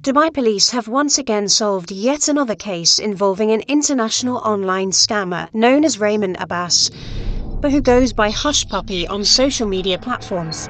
Dubai police have once again solved yet another case involving an international online scammer known as Raymond Abbas, but who goes by Hushpuppi on social media platforms.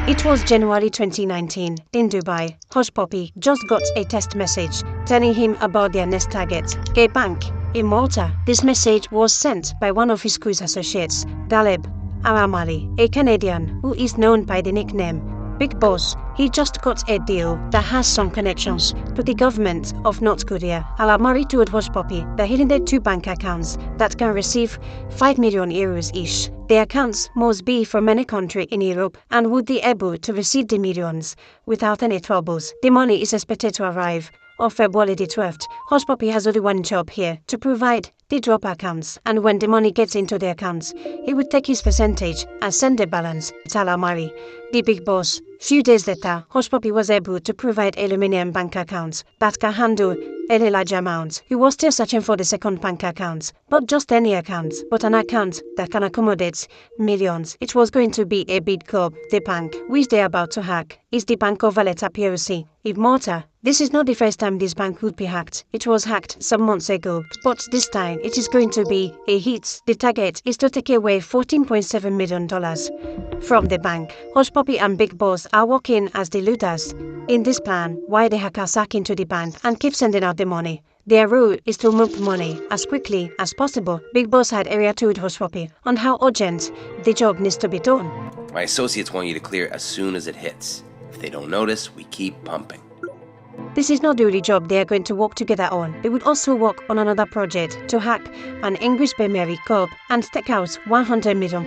It was January 2019 in Dubai. Hushpuppi just got a text message telling him about their next target, a bank in Malta. This message was sent by one of his cruise associates, Daleb Aramali, a Canadian who is known by the nickname Big Boss. He just got a deal that has some connections to the government of North Korea. Alamari told Hushpuppi that he needed 2 bank accounts that can receive 5 million euros each. The accounts must be from any country in Europe and would be able to receive the millions without any troubles. The money is expected to arrive on February the 12th. Hushpuppi has only one job here, to provide the drop accounts, and when the money gets into the accounts, he would take his percentage and send the balance to Alamari, the big boss. Few days later, Hushpuppi was able to provide aluminium bank accounts that can handle a large amount. He was still searching for the second bank account, not just any account, but an account that can accommodate millions. It was going to be a big club. The bank, which they are about to hack, is the Bank of Valletta PLC in Malta. This is not the first time this bank would be hacked. It was hacked some months ago, but this time it is going to be a hit. The target is to take away $14.7 million from the bank. Hushpuppi and Big Boss are working as the looters in this plan while the hackers hack into the bank and keep sending out the money. Their role is to move money as quickly as possible. Big Boss had area told Hushpuppi on how urgent the job needs to be done. My associates want you to clear as soon as it hits. If they don't notice, we keep pumping. This is not the only job they are going to work together on. They would also work on another project to hack an English Premier League club and take out £100 million.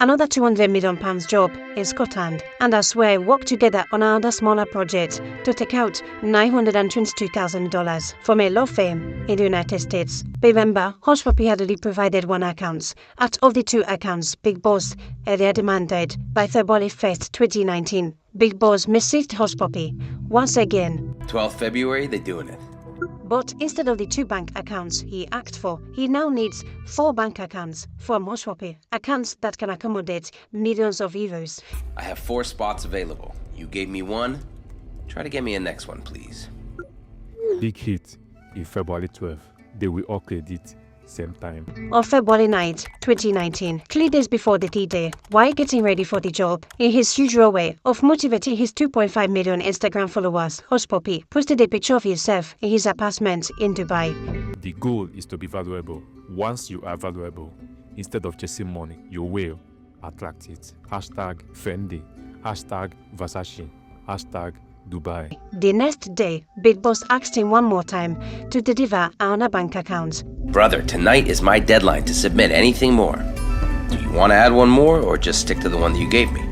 Another £200 million job in Scotland, and as well work together on another smaller project to take out $922,000 from a law firm in the United States. Remember, Hushpuppi had only provided 1 account out of the 2 accounts Big Boss earlier demanded. By February 1st, 2019, Big Boss messaged Hushpuppi once again. 12th February, they're doing it. But instead of the 2 bank accounts he asked for, he now needs 4 bank accounts from Hushpuppi, accounts that can accommodate millions of euros. I have 4 spots available. You gave me 1. Try to get me a next one, please. Big hit in February 12th. They will all credit same time. On February 9th, 2019, 3 days before the D-Day, while getting ready for the job, in his usual way of motivating his 2.5 million Instagram followers, Hushpuppi posted a picture of himself in his apartment in Dubai. The goal is to be valuable. Once you are valuable, instead of chasing money, you will attract it. Hashtag Fendi, hashtag Versace, hashtag Dubai. The next day, Big Boss asked him one more time to deliver on a bank account. Brother, tonight is my deadline to submit anything more. Do you want to add one more or just stick to the one that you gave me?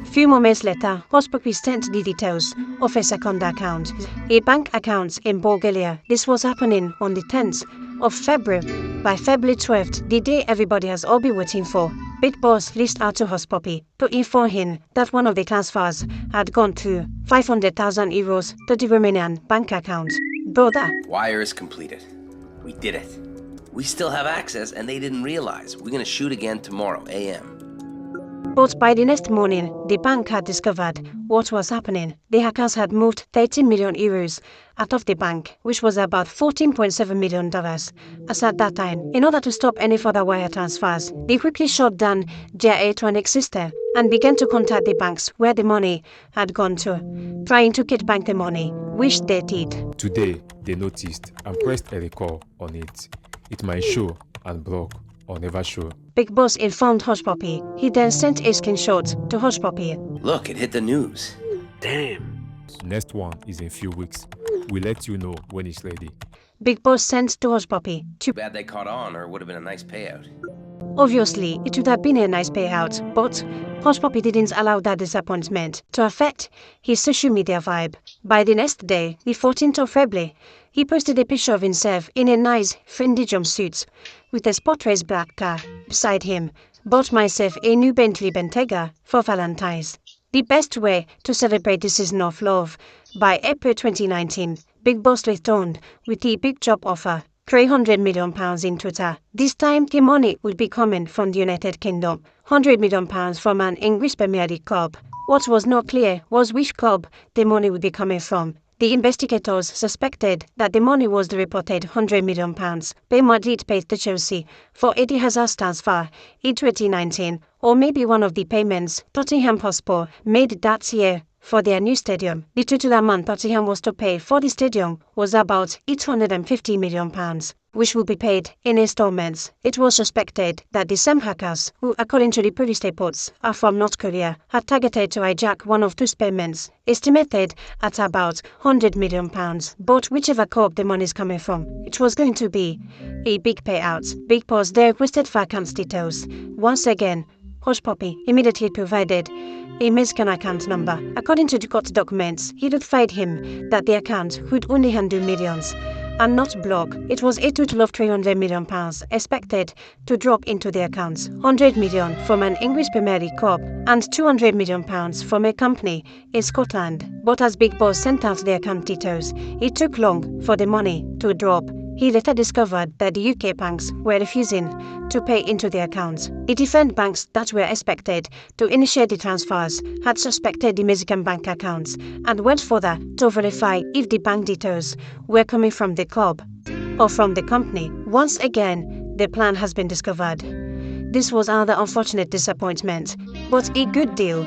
Few moments later, Hushpuppi sent the details of a second account, a bank account in Bulgaria. This was happening on the 10th of February. By February 12th, the day everybody has all been waiting for, Big Boss reached out to Hushpuppi to inform him that one of the transfers had gone to 500,000 euros to the Romanian bank account. Brother, Wire is completed. We did it. We still have access and they didn't realize. We're gonna shoot again tomorrow, AM. but by the next morning, the bank had discovered what was happening. The hackers had moved 13 million euros out of the bank, which was about $14.7 million. As at that time, in order to stop any further wire transfers, they quickly shut down their electronic system and began to contact the banks where the money had gone to, trying to get back the money, which they did. Today, they noticed and pressed a recall on it. It might show and block or never show. Big Boss informed Hushpuppi. He then sent a screenshot to Hushpuppi. Look, it hit the news. Damn. Next one is in few weeks. We'll let you know when it's ready. Big Boss sent to Hushpuppi. Too bad they caught on, or it would have been a nice payout. Obviously, it would have been a nice payout, but Hushpuppi didn't allow that disappointment to affect his social media vibe. By the next day, the 14th of February, he posted a picture of himself in a nice, Fendi jumpsuit with a sport race black car beside him. Bought myself a new Bentley Bentayga for Valentine's. The best way to celebrate the season of love. By April 2019, Big Boss returned with the big job offer, £300 million in total. This time, the money would be coming from the United Kingdom, £100 million from an English Premier League club, What was not clear was which club the money would be coming from. The investigators suspected that the money was the reported £100 million Madrid paid to Chelsea for Eden Hazard's transfer in 2019, or maybe one of the payments Tottenham Hotspur made that year for their new stadium. The total amount Tottenham was to pay for the stadium was about £850 million, which will be paid in installments. It was suspected that the same hackers, who according to the police reports are from North Korea, had targeted to hijack one of those payments, estimated at about £100 million. But whichever corp the money is coming from, it was going to be a big payout. Big Boss there requested for account details. Once again, Hushpuppi immediately provided a Mexican account number. According to the court documents, he notified him that the account would only handle millions and not block. It was a total of £300 million expected to drop into the accounts, £100 million from an English Premier League club and £200 million from a company in Scotland. But as Big Boss sent out the account details, it took long for the money to drop. He later discovered that the UK banks were refusing to pay into the accounts. The different banks that were expected to initiate the transfers had suspected the Mexican bank accounts and went further to verify if the bank details were coming from the club or from the company. Once again, the plan has been discovered. This was another unfortunate disappointment, but a good deal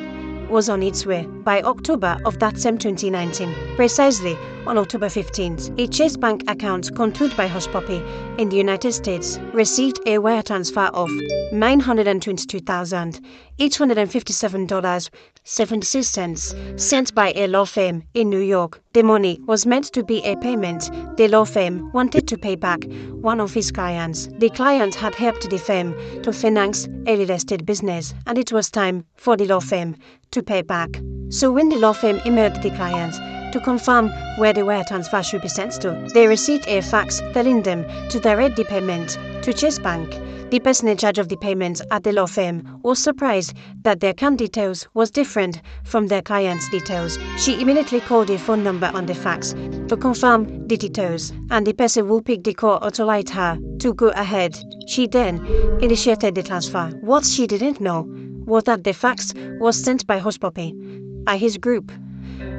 was on its way. By October of that same 2019, precisely on October 15th, a Chase Bank account controlled by Hushpuppi in the United States received a wire transfer of $922,857.76 sent by a law firm in New York. The money was meant to be a payment the law firm wanted to pay back one of his clients. The client had helped the firm to finance a real estate business, and it was time for the law firm to pay back. So when the law firm emailed the client to confirm where the wire transfer should be sent to, they received a fax telling them to direct the payment to Chase Bank. The person in charge of the payments at the law firm was surprised that their account details was different from their client's details. She immediately called the phone number on the fax to confirm the details, and the person who picked the call authorized her to go ahead. She then initiated the transfer. What she didn't know was that the fax was sent by Hushpuppi by his group,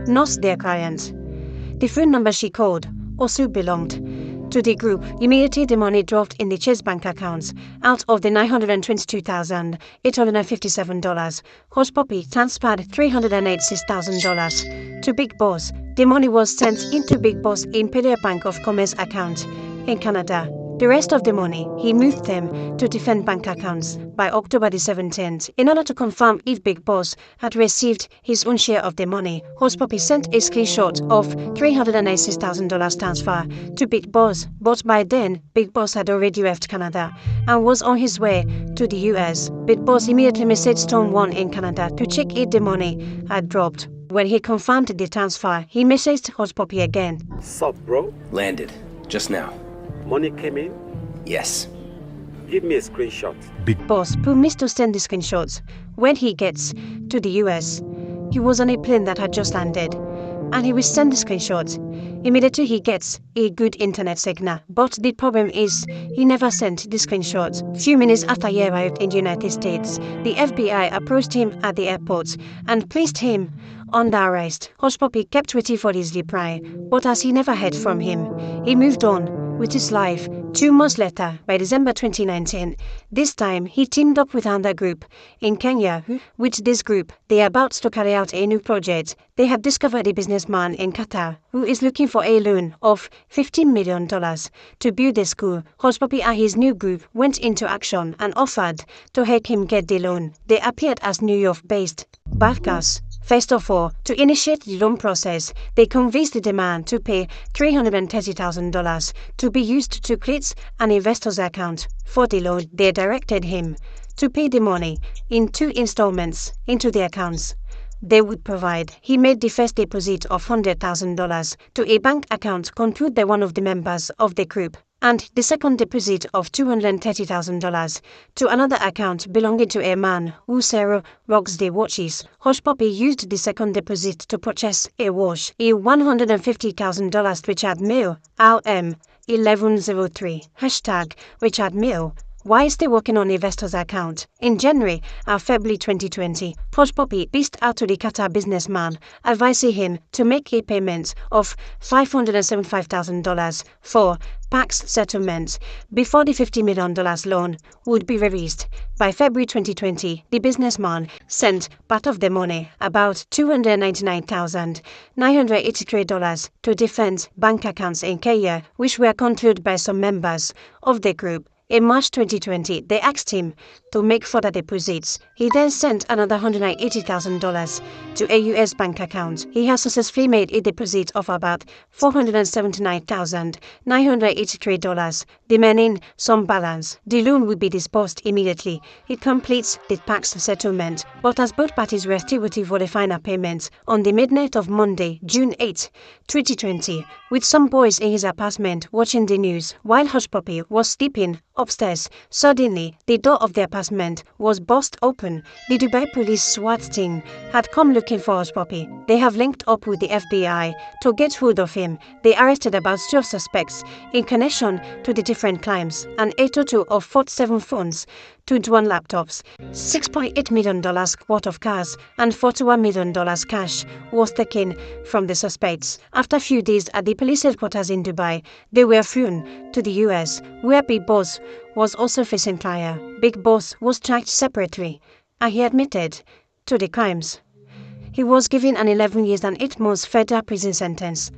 not their client. The phone number she called also belonged to the group. Immediately the money dropped in the Chase Bank accounts. Out of the $922,857, Hushpuppi transferred $386,000 to Big Boss. The money was sent into Big Boss Imperial Bank of Commerce account in Canada. The rest of the money, he moved them to different bank accounts by October the 17th. In order to confirm if Big Boss had received his own share of the money, Hushpuppi sent a screenshot of $396,000 transfer to Big Boss. But by then, Big Boss had already left Canada and was on his way to the US. Big Boss immediately messaged someone in Canada to check if the money had dropped. When he confirmed the transfer, he messaged Hushpuppi again. Sup, bro? Landed. Just now. Money came in? Yes. Give me a screenshot. Big Boss promised to send the screenshots when he gets to the US. He was on a plane that had just landed, and he will send the screenshots immediately he gets a good internet signal. But the problem is, he never sent the screenshots. Few minutes after he arrived in the United States, the FBI approached him at the airport and placed him under arrest. Hushpuppi kept waiting for his reply, but as he never heard from him, he moved on with his life. 2 months later, by December 2019, this time he teamed up with another group in Kenya. With this group, they are about to carry out a new project. They have discovered a businessman in Qatar who is looking for a loan of $15 million to build a school. Hushpuppi and his new group went into action and offered to help him get the loan. They appeared as New York-based bankers. First of all, to initiate the loan process, they convinced the man to pay $330,000 to be used to create an investor's account. For the loan, they directed him to pay the money in 2 installments into the accounts they would provide. He made the first deposit of $100,000 to a bank account controlled by one of the members of the group, and the second deposit of $230,000 to another account belonging to a man who sells Roxday watches. Hushpuppi used the second deposit to purchase a watch, a $150,000 Richard Mille RM 1103, hashtag Richard Mille while still working on investor's account. In January and February 2020, Hushpuppi reached out to the Qatar businessman, advising him to make a payment of $575,000 for tax settlement before the $50 million loan would be released. By February 2020, the businessman sent part of the money, about $299,983, to different bank accounts in Kenya, which were controlled by some members of the group. In March 2020, they asked him to make further deposits. He then sent another $180,000 to a U.S. bank account. He has successfully made a deposit of about $479,983, remaining some balance. The loan will be disbursed immediately. It completes the tax settlement, but as both parties were still waiting for the final payment on the midnight of Monday, June 8, 2020, with some boys in his apartment watching the news while Hushpuppi was sleeping upstairs, suddenly the door of the apartment was burst open. The Dubai police SWAT team had come looking for Hushpuppi. They have linked up with the FBI to get hold of him. They arrested about 12 suspects in connection to the different crimes, and a total of 47 phones, 21 laptops, $6.8 million worth of cars, and $41 million cash was taken from the suspects. After a few days at the police headquarters in Dubai, they were flown to the US, where Big Boss was also facing trial. Big Boss was charged separately, and he admitted to the crimes. He was given an 11 years and 8 months federal prison sentence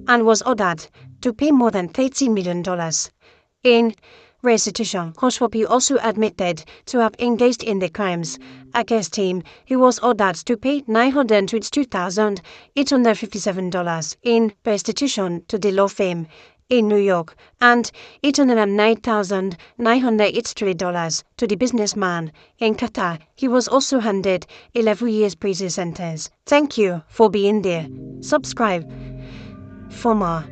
and was ordered to pay more than $30 million in restitution. Hushpuppi also admitted to have engaged in the crimes against him. He was ordered to pay $922,857 in restitution to the law firm in New York and $809,983 to the businessman in Qatar. He was also handed 11 years prison sentence. Thank you for being there. Subscribe for more.